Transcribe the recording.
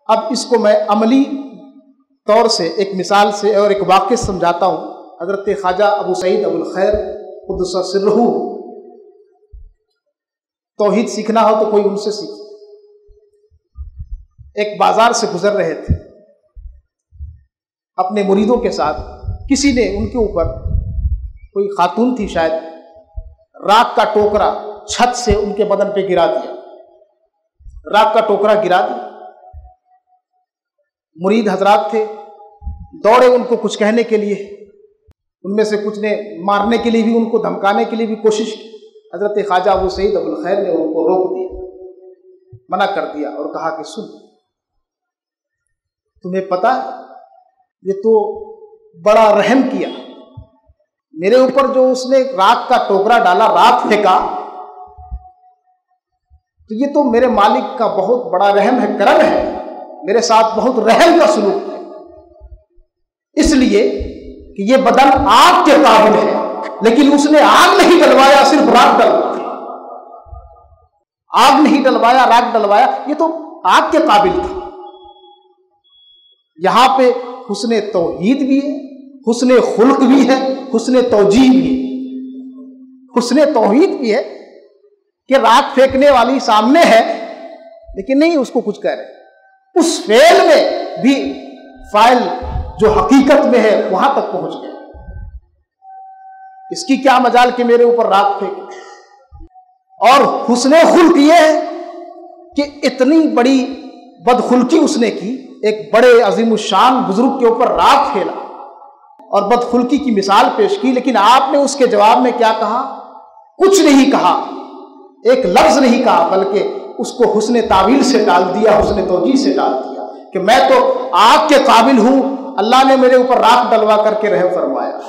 اب اس کو میں عملی طور سے ایک مثال سے اور ایک واقعے سے سمجھاتا ہوں۔ حضرت خواجہ ابو سعید ابو الخیر قدس سرہ توحید سیکھنا ہو تو کوئی ان سے سیکھے۔ ایک بازار سے گزر رہے تھے اپنے مریدوں کے ساتھ، کسی نے ان کے اوپر، کوئی خاتون تھی شاید، راکھ کا ٹوکرا چھت سے ان کے بدن پہ گرا دیا، راکھ کا ٹوکرا گرا دیا۔ مرید حضرات تھے، دوڑے ان کو کچھ کہنے کے لیے، ان میں سے کچھ نے مارنے کے لیے بھی، ان کو دھمکانے کے لیے بھی کوشش کی۔ حضرت خواجہ ابو سعید ابو الخیر نے ان کو روک دیا، منع کر دیا اور کہا کہ سن، تمہیں پتا یہ تو بڑا رحم کیا، میرے اوپر جو اس نے راکھ کا ٹوکرا ڈالا، راکھ پھینکا، تو یہ تو میرے مالک کا بہت بڑا رحم ہے، کرم ہے، میرے ساتھ بہت رحم کا سلوک ہے، اس لیے کہ یہ بدن آگ کے قابل ہے، لیکن اس نے آگ نہیں ڈلوایا، صرف راکھ ڈلوایا، آگ نہیں ڈلوایا، راکھ ڈلوایا، یہ تو آگ کے قابل تھا۔ یہاں پہ حسن توحید بھی ہے، حسن خلق بھی ہے، حسن توجیہ بھی ہے۔ حسن توحید بھی ہے کہ راکھ پھینکنے والی سامنے ہے لیکن نہیں اس کو کچھ کہہ رہے، اس فعل میں بھی فاعل جو حقیقت میں ہے وہاں تک پہنچ گیا۔ اس کی کیا مجال کہ میرے اوپر راکھ پھینکے۔ اور حسن خلق یہ ہے کہ اتنی بڑی بدخلقی اس نے کی، ایک بڑے عظیم الشان بزرگ کے اوپر راکھ پھیلا اور بدخلقی کی مثال پیش کی، لیکن آپ نے اس کے جواب میں کیا کہا؟ کچھ نہیں کہا، ایک لفظ نہیں کہا، بلکہ اس کو حسن تعویل سے ٹال دیا، حسن توجیہ سے ٹال دیا کہ میں تو آگ کے قابل ہوں، اللہ نے میرے اوپر راکھ ڈلوا کر کے رحم فرمایا۔